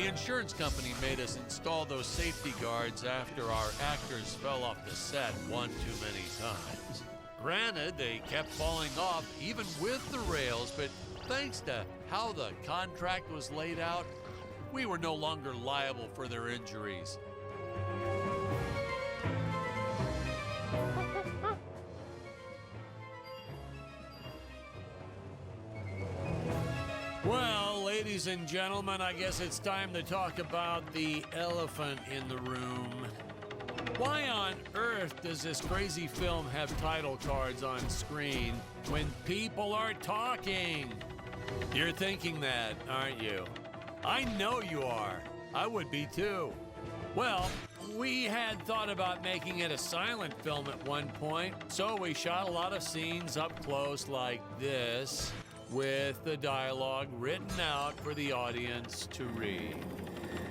The insurance company made us install those safety guards after our actors fell off the set one too many times. Granted, they kept falling off even with the rails, but thanks to how the contract was laid out, we were no longer liable for their injuries. Well, ladies and gentlemen, I guess it's time to talk about the elephant in the room. Why on earth does this crazy film have title cards on screen when people are talking? You're thinking that, aren't you? I know you are. I would be too. Well, we had thought about making it a silent film at one point, so we shot a lot of scenes up close like this, with the dialogue written out for the audience to read.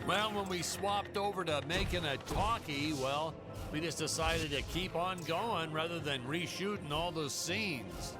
Well, when we swapped over to making a talkie, well, we just decided to keep on going rather than reshooting all those scenes.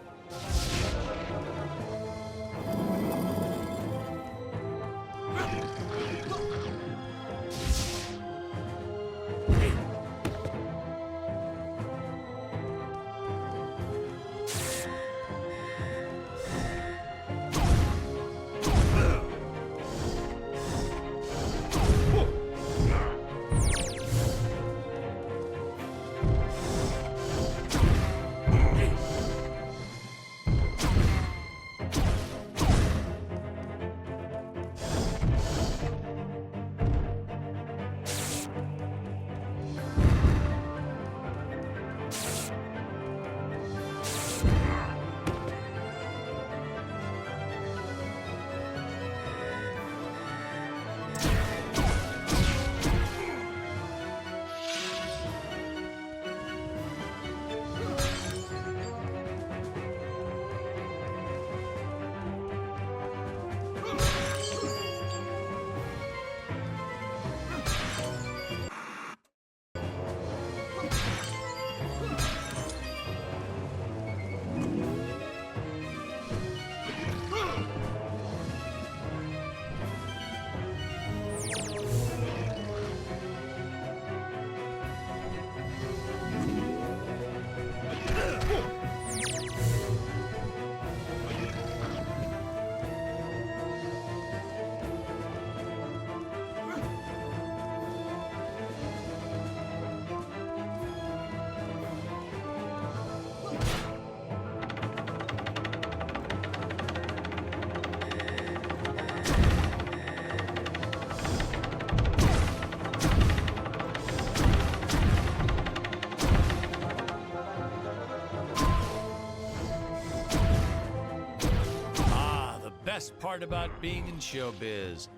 Best part about being in showbiz,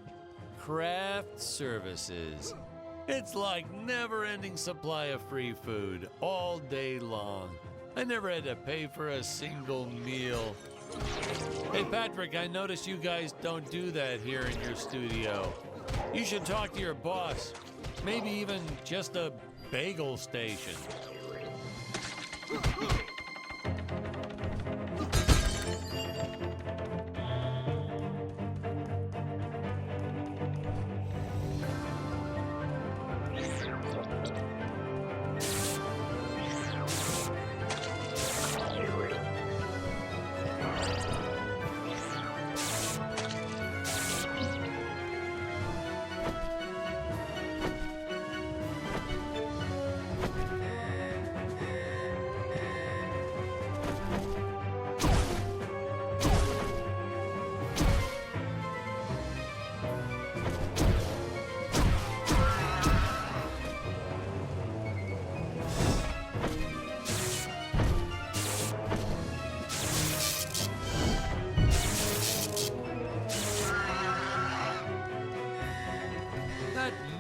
craft services. It's like never-ending supply of free food all day long. I never had to pay for a single meal. Hey Patrick, I noticed you guys don't do that here in your studio. You should talk to your boss. Maybe even just a bagel station.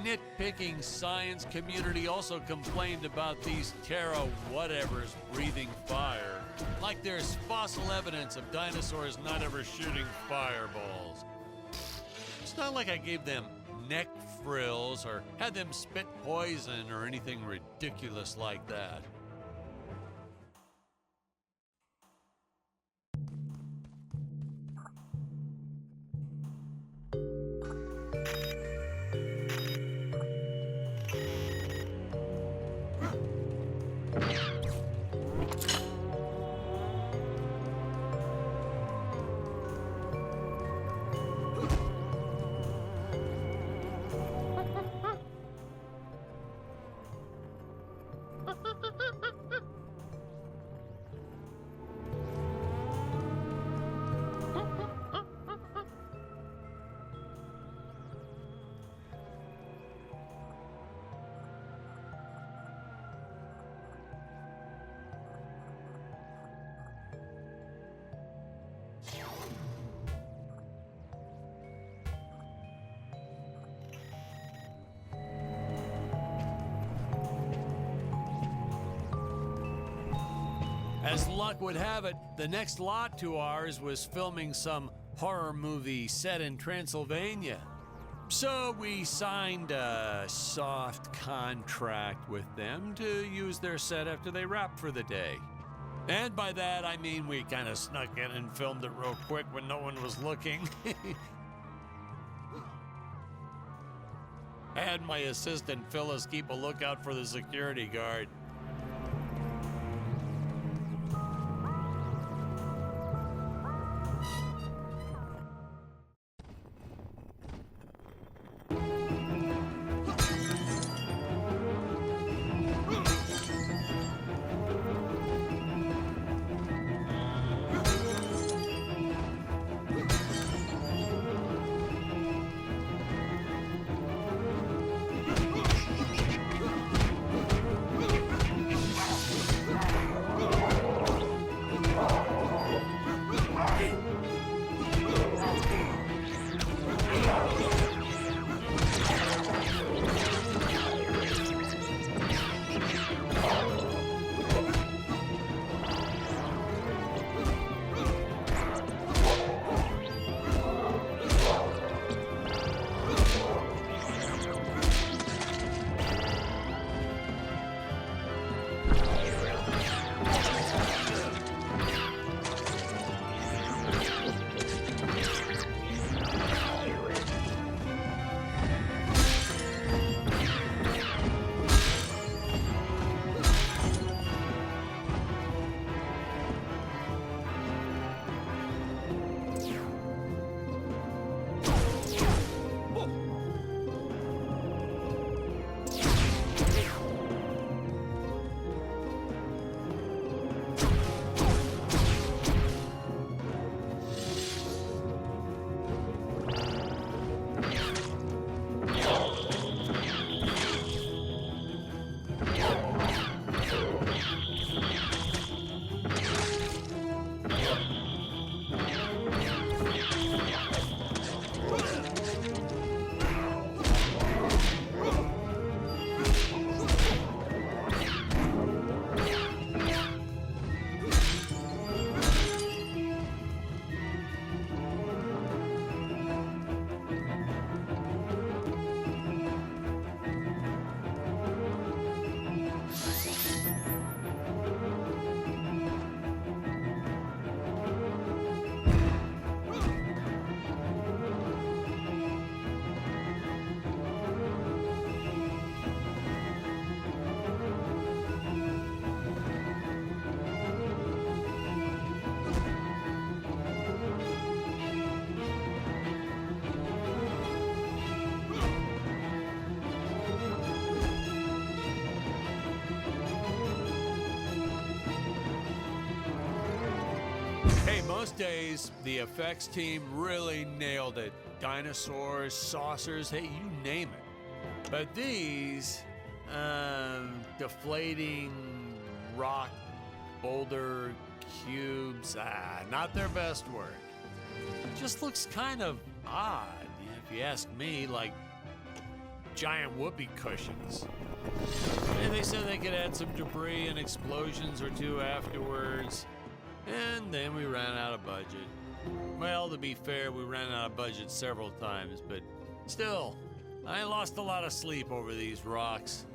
Nitpicking science community also complained about these Terra whatevers breathing fire. Like there's fossil evidence of dinosaurs not ever shooting fireballs. It's not like I gave them neck frills or had them spit poison or anything ridiculous like that. As luck would have it, the next lot to ours was filming some horror movie set in Transylvania. So we signed a soft contract with them to use their set after they wrapped for the day. And by that, I mean we kind of snuck in and filmed it real quick when no one was looking. I had my assistant Phyllis keep a lookout for the security guard. Most days, the effects team really nailed it. Dinosaurs, saucers, hey, you name it. But these, deflating rock boulder cubes, not their best work. Just looks kind of odd, if you ask me, like giant whoopee cushions. And they said they could add some debris and explosions or two afterwards. And then we ran out of budget. Well, to be fair, we ran out of budget several times, but still, I lost a lot of sleep over these rocks.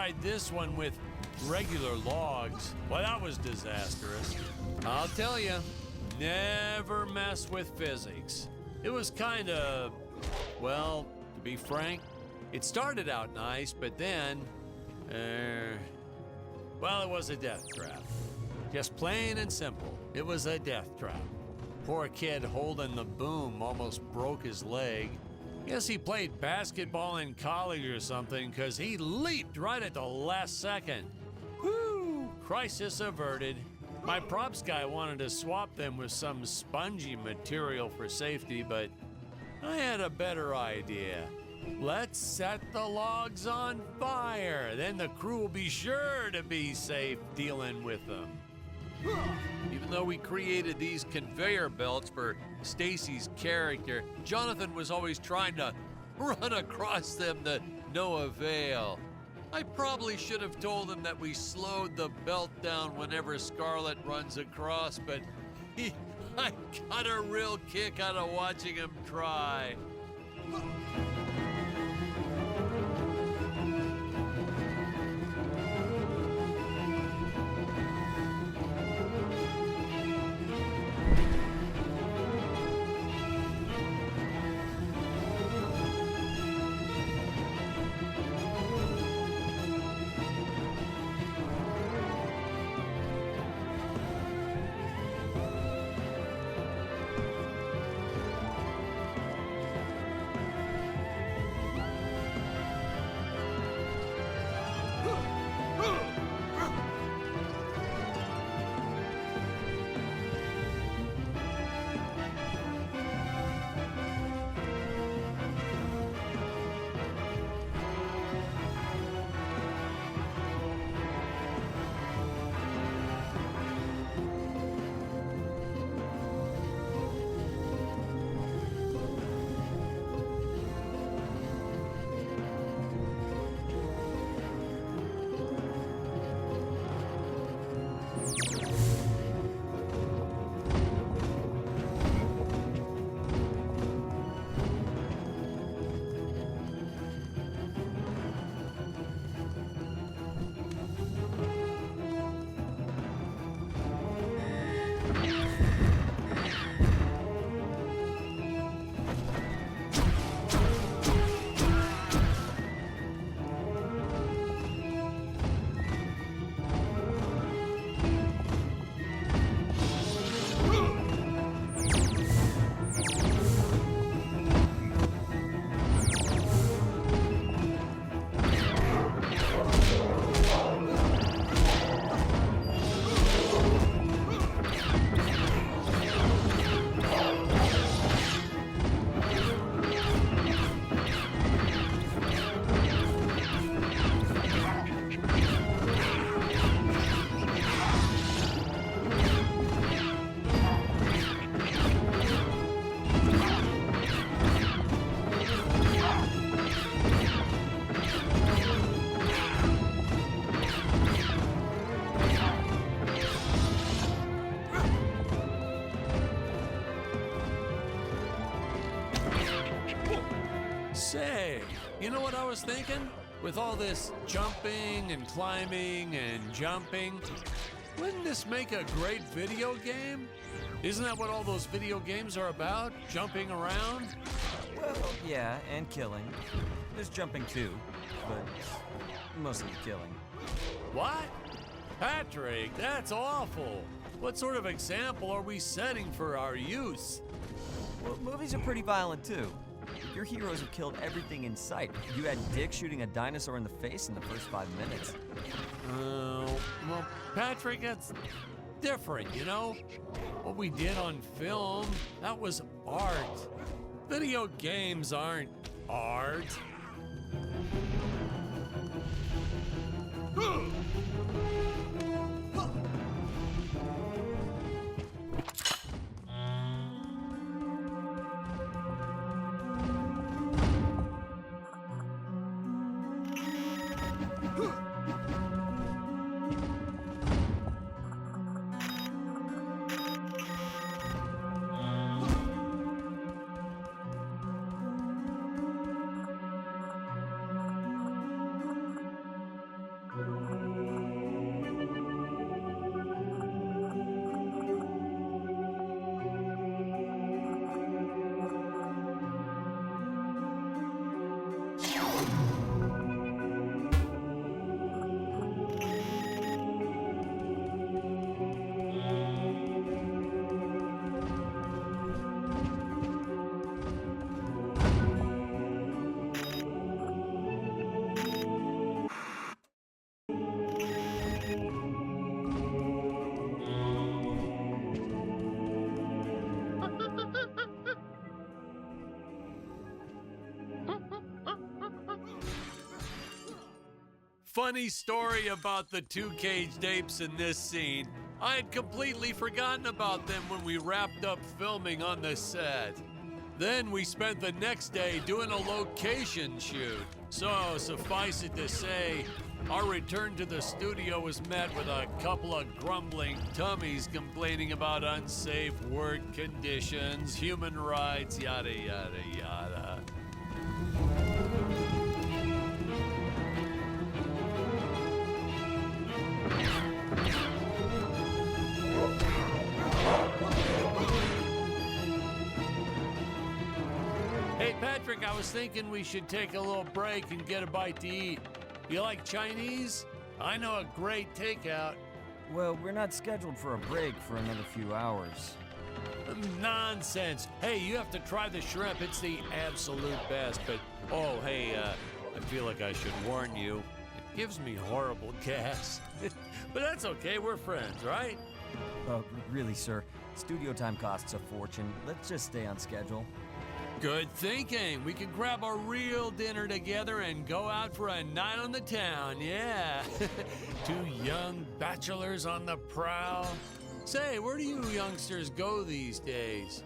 tried this one with regular logs. Well, that was disastrous. I'll tell you, never mess with physics. It was kind of, well, to be frank, it started out nice, but then, well, it was a death trap. Just plain and simple, it was a death trap. Poor kid holding the boom almost broke his leg. Guess he played basketball in college or something, because he leaped right at the last second. Whew, crisis averted. My props guy wanted to swap them with some spongy material for safety, but I had a better idea. Let's set the logs on fire, then the crew will be sure to be safe dealing with them. Even though we created these conveyor belts for Stacy's character, Jonathan was always trying to run across them to no avail. I probably should have told him that we slowed the belt down whenever Scarlet runs across, but I got a real kick out of watching him try. Say, you know what I was thinking? With all this jumping and climbing and jumping, wouldn't this make a great video game? Isn't that what all those video games are about? Jumping around? Well, yeah, and killing. There's jumping too, but mostly killing. What? Patrick, that's awful. What sort of example are we setting for our youth? Well, movies are pretty violent too. Your heroes have killed everything in sight. You had Dick shooting a dinosaur in the face in the first 5 minutes. Well, Patrick, that's different, you know? What we did on film, that was art. Video games aren't art. Funny story about the two caged apes in this scene. I had completely forgotten about them when we wrapped up filming on the set. Then we spent the next day doing a location shoot. So, suffice it to say, our return to the studio was met with a couple of grumbling tummies complaining about unsafe work conditions, human rights, yada, yada, yada. Hey, Patrick, I was thinking we should take a little break and get a bite to eat. You like Chinese? I know a great takeout. Well, we're not scheduled for a break for another few hours. Nonsense. Hey, you have to try the shrimp. It's the absolute best. But, oh, hey, I feel like I should warn you. It gives me horrible gas. But that's okay. We're friends, right? Really, sir. Studio time costs a fortune. Let's just stay on schedule. Good thinking. We can grab a real dinner together and go out for a night on the town, yeah. Two young bachelors on the prowl. Say, where do you youngsters go these days?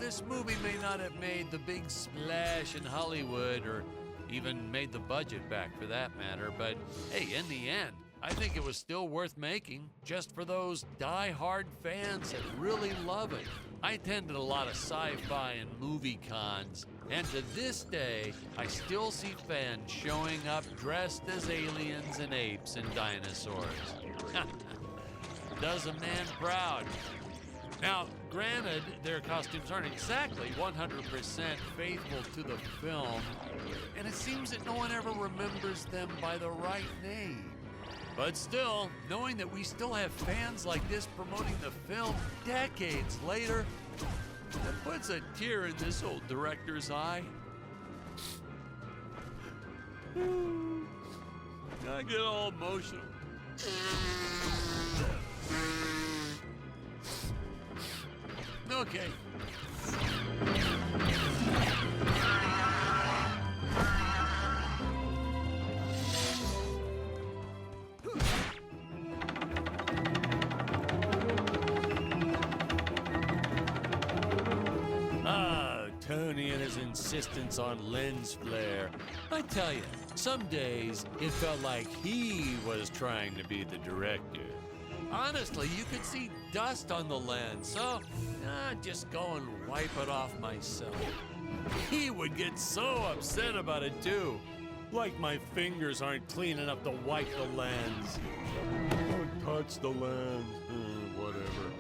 This movie may not have made the big splash in Hollywood or even made the budget back for that matter, but hey, in the end, I think it was still worth making just for those die-hard fans that really love it. I attended a lot of sci-fi and movie cons, and to this day, I still see fans showing up dressed as aliens and apes and dinosaurs. Does a man proud. Now, granted, their costumes aren't exactly 100% faithful to the film, and it seems that no one ever remembers them by the right name. But still, knowing that we still have fans like this promoting the film decades later, that puts a tear in this old director's eye. I get all emotional. Okay. Tony and his insistence on lens flare. I tell you, some days it felt like he was trying to be the director. Honestly, you could see dust on the lens, so just go and wipe it off myself. He would get so upset about it too. Like my fingers aren't clean enough to wipe the lens. Don't touch the lens. Whatever.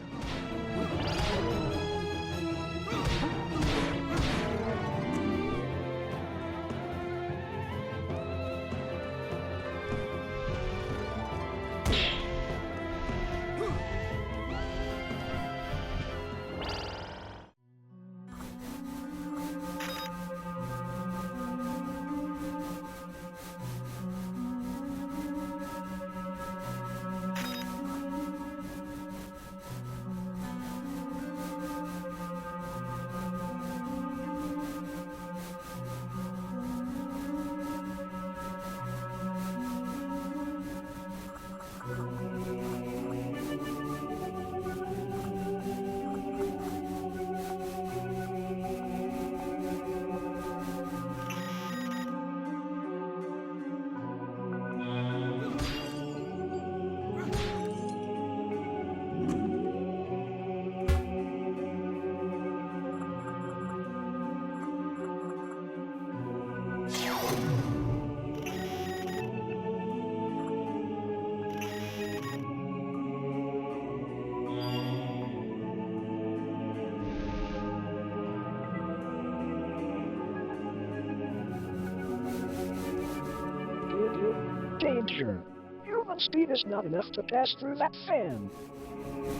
danger. Human speed is not enough to pass through that fan.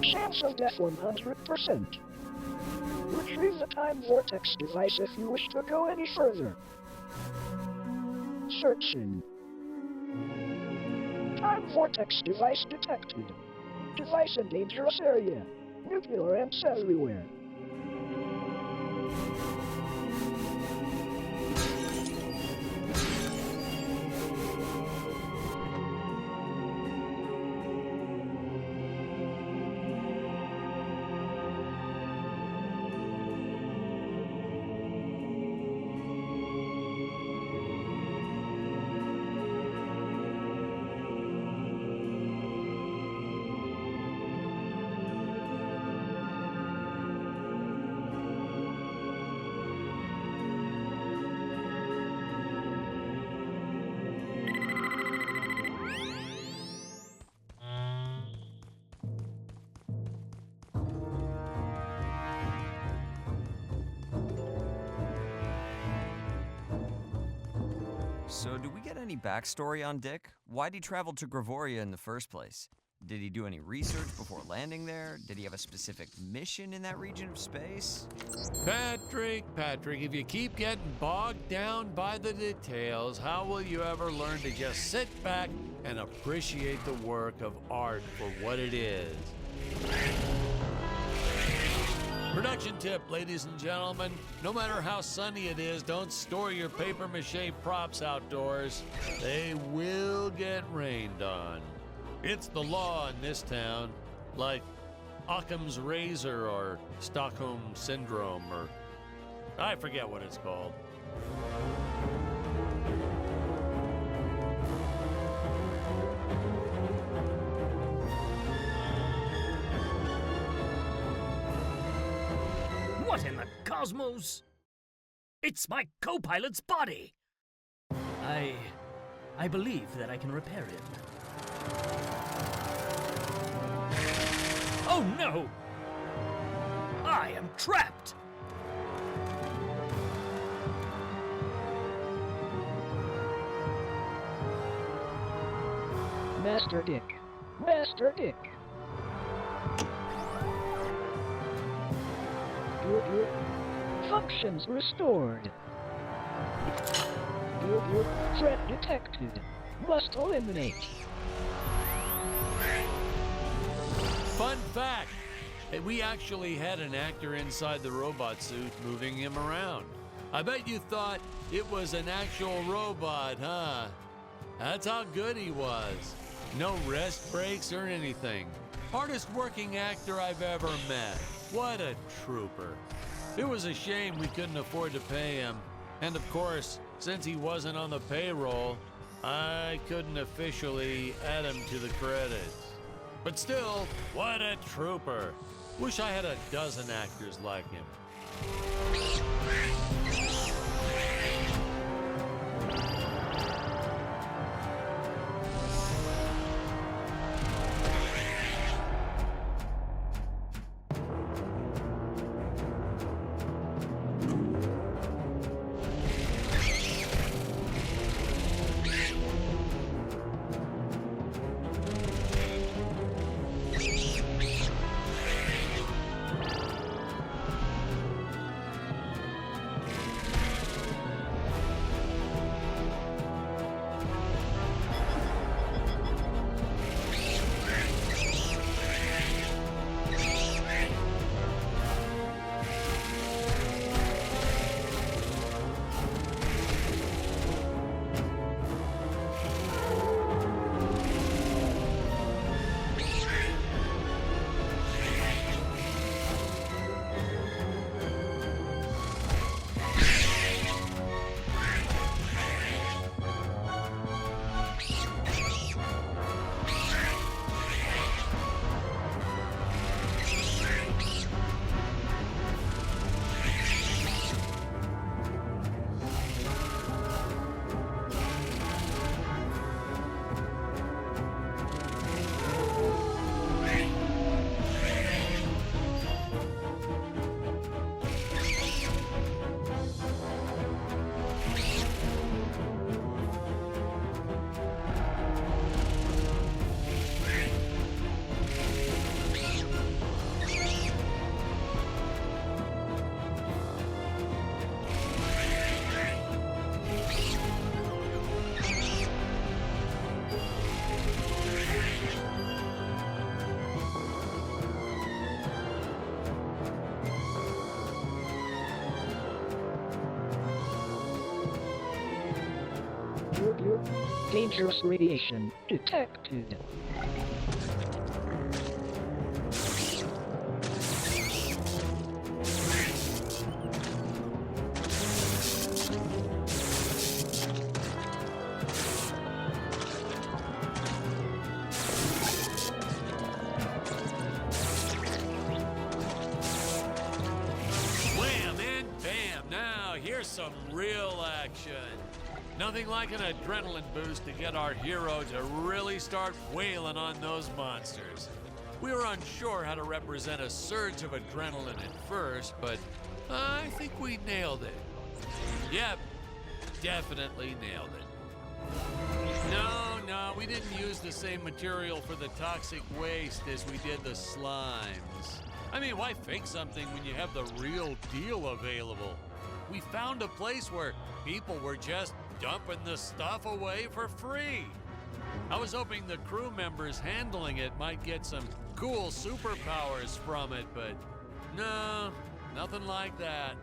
Chance of death 100%. Retrieve the time vortex device if you wish to go any further. Searching. Time vortex device detected. Device in dangerous area. Nuclear amps everywhere. So, do we get any backstory on Dick? Why'd he travel to Gravoria in the first place? Did he do any research before landing there? Did he have a specific mission in that region of space? Patrick, if you keep getting bogged down by the details, how will you ever learn to just sit back and appreciate the work of art for what it is? Production tip, ladies and gentlemen, no matter how sunny it is, don't store your papier-mâché props outdoors. They will get rained on. It's the law in this town, like Occam's razor or Stockholm Syndrome, or I forget what it's called. What in the cosmos? It's my co-pilot's body! I believe that I can repair him. Oh no! I am trapped! Master Dick. Master Dick. Good. Functions restored. Good. Threat detected. Must eliminate. Fun fact, we actually had an actor inside the robot suit moving him around. I bet you thought it was an actual robot, huh? That's how good he was. No rest breaks or anything. Hardest working actor I've ever met. What a trooper. It was a shame we couldn't afford to pay him. And of course, since he wasn't on the payroll, I couldn't officially add him to the credits. But still, what a trooper. Wish I had a dozen actors like him. dangerous radiation detected. Wham and bam! Now, here's some real action. Nothing like an adrenaline boost to get our hero to really start wailing on those monsters. We were unsure how to represent a surge of adrenaline at first, but I think we nailed it. Yep, definitely nailed it. No, we didn't use the same material for the toxic waste as we did the slimes. I mean, why fake something when you have the real deal available? We found a place where people were just dumping the stuff away for free. I was hoping the crew members handling it might get some cool superpowers from it, but no, nothing like that.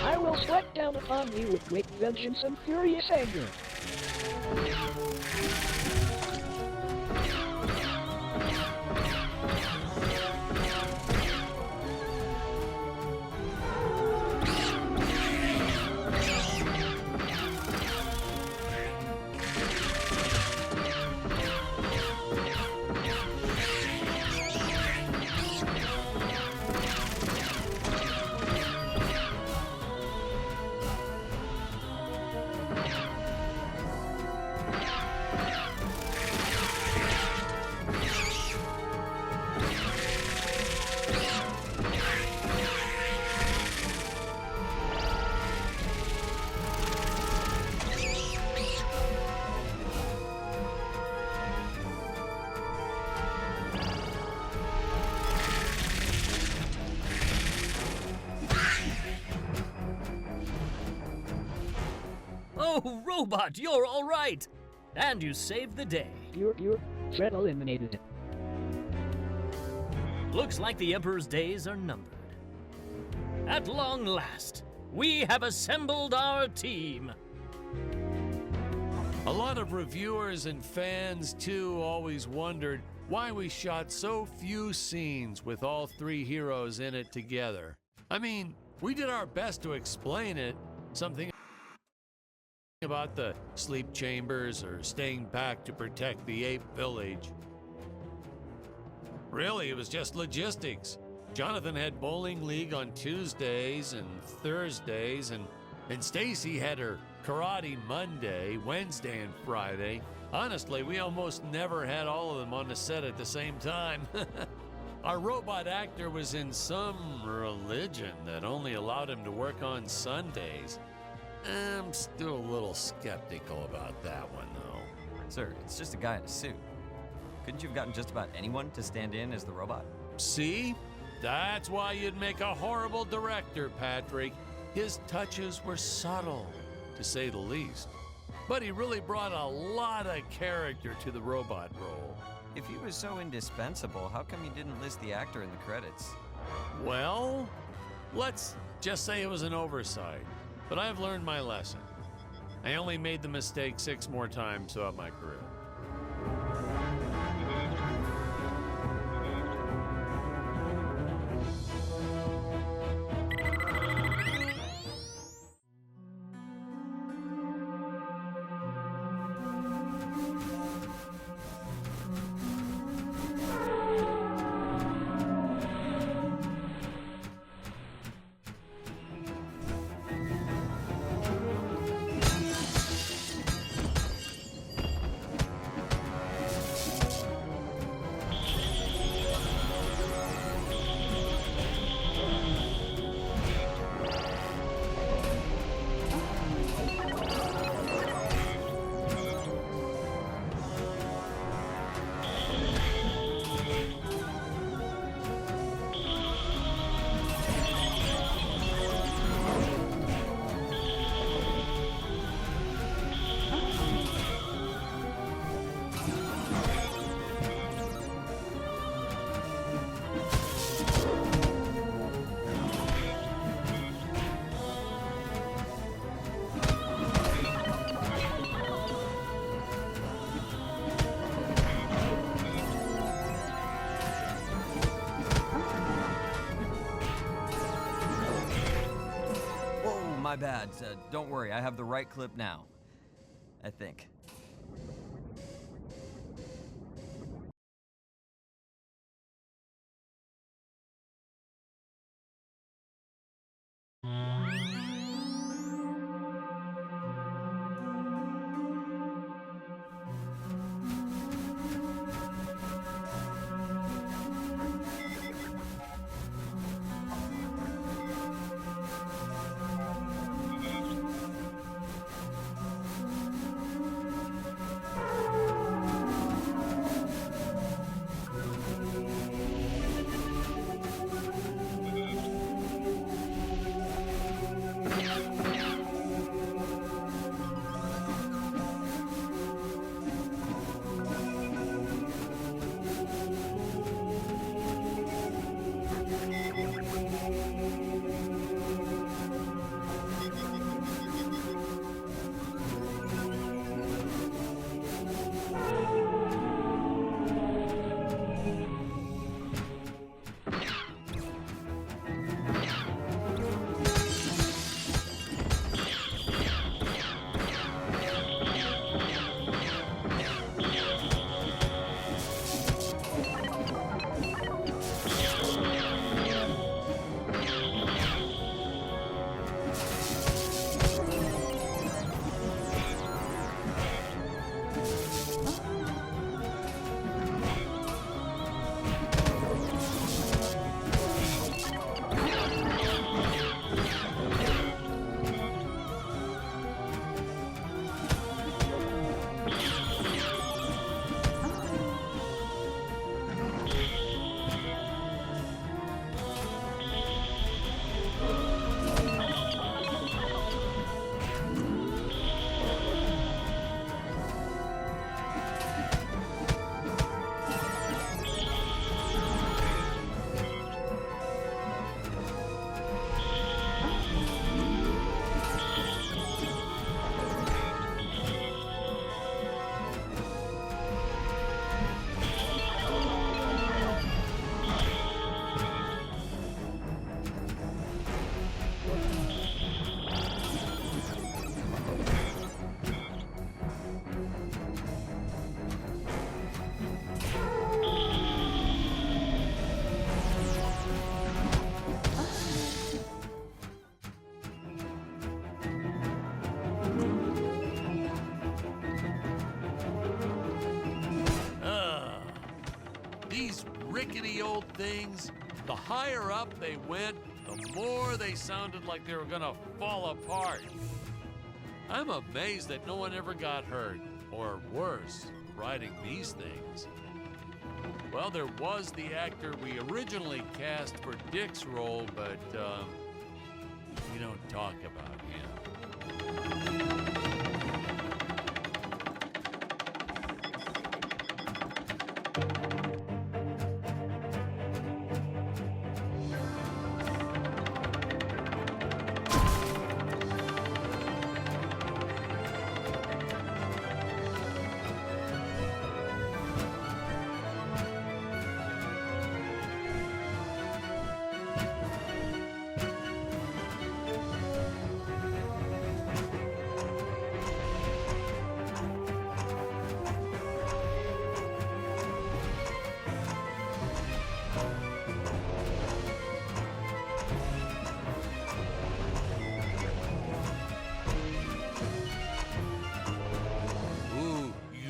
I will sweat down upon you with great vengeance and furious anger. Oh, Robot, you're all right. And you saved the day. You're Fred eliminated. Looks like the Emperor's days are numbered. At long last, we have assembled our team. A lot of reviewers and fans, too, always wondered why we shot so few scenes with all three heroes in it together. I mean, we did our best to explain it, something about the sleep chambers or staying back to protect the ape village. Really, it was just logistics. Jonathan had bowling league on Tuesdays and Thursdays, and Stacy had her karate Monday, Wednesday, and Friday. Honestly, we almost never had all of them on the set at the same time. Our robot actor was in some religion that only allowed him to work on Sundays. I'm still a little skeptical about that one, though. Sir, it's just a guy in a suit. Couldn't you have gotten just about anyone to stand in as the robot? See? That's why you'd make a horrible director, Patrick. His touches were subtle, to say the least. But he really brought a lot of character to the robot role. If he was so indispensable, how come you didn't list the actor in the credits? Well, let's just say it was an oversight. But I've learned my lesson. I only made the mistake 6 more times throughout my career. My bad. Don't worry, I have the right clip now. I think. rickety old things, the higher up they went, the more they sounded like they were gonna fall apart. I'm amazed that no one ever got hurt, or worse, riding these things. Well, there was the actor we originally cast for Dick's role, but we don't talk about him.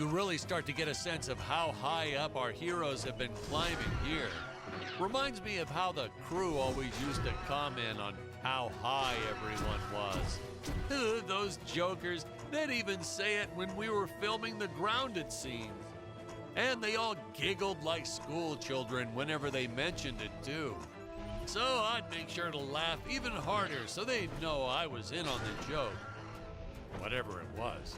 Really start to get a sense of how high up our heroes have been climbing here. Reminds me of how the crew always used to comment on how high everyone was. Those jokers, they'd even say it when we were filming the grounded scenes. And they all giggled like school children whenever they mentioned it too. So I'd make sure to laugh even harder so they'd know I was in on the joke. Whatever it was.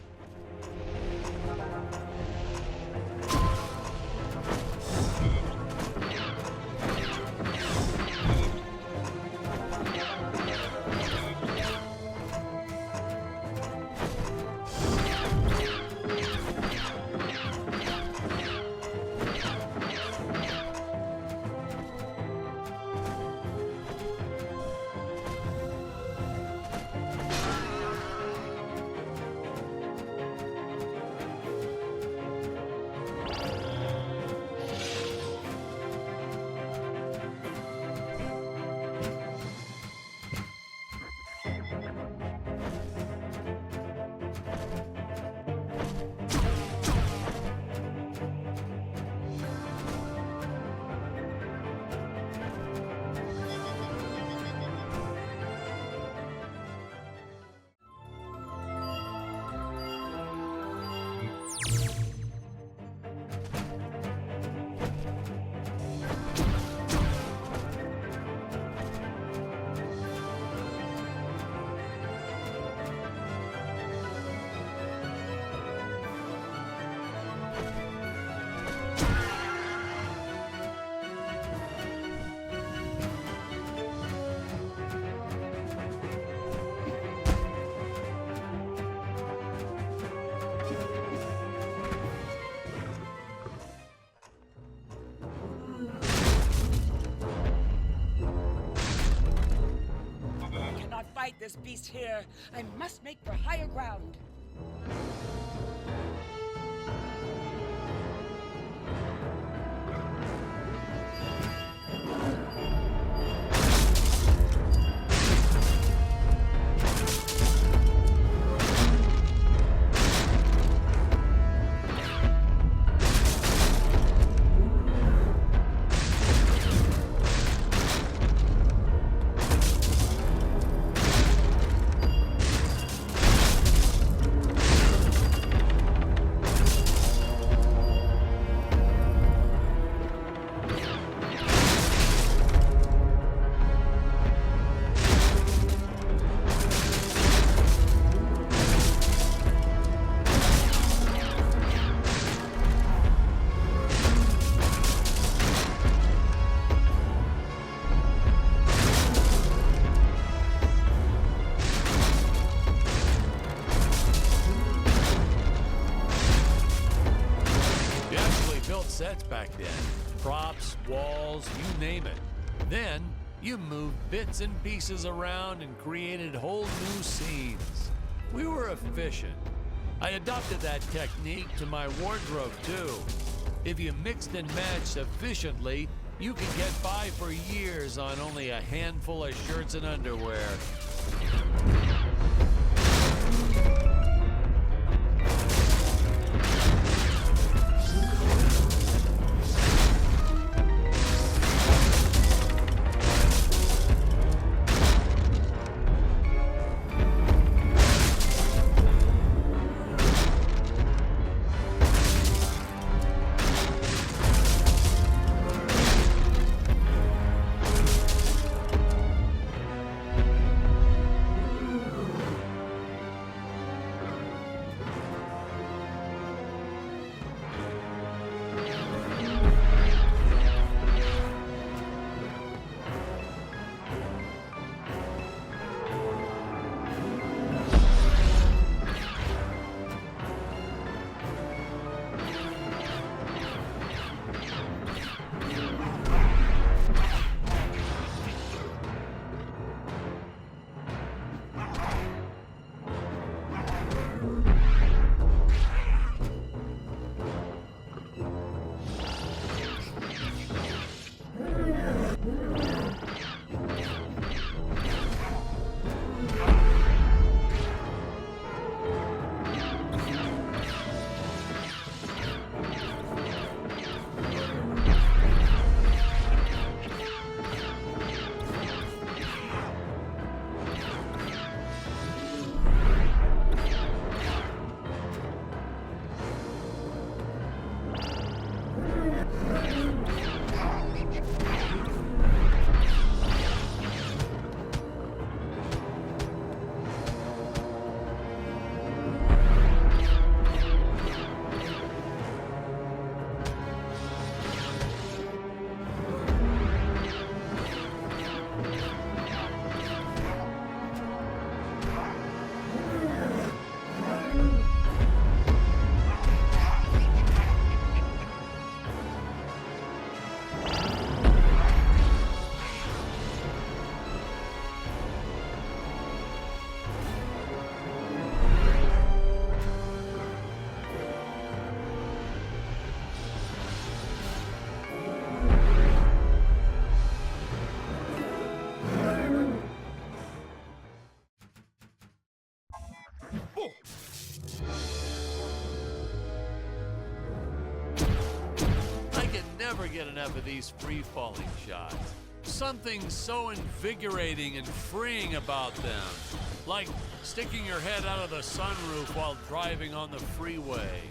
This beast here. I must make for higher ground. Sets back then. Props, walls, you name it. Then, you moved bits and pieces around and created whole new scenes. We were efficient. I adopted that technique to my wardrobe too. If you mixed and matched sufficiently, you could get by for years on only a handful of shirts and underwear. get enough of these free-falling shots. Something so invigorating and freeing about them. Like sticking your head out of the sunroof while driving on the freeway.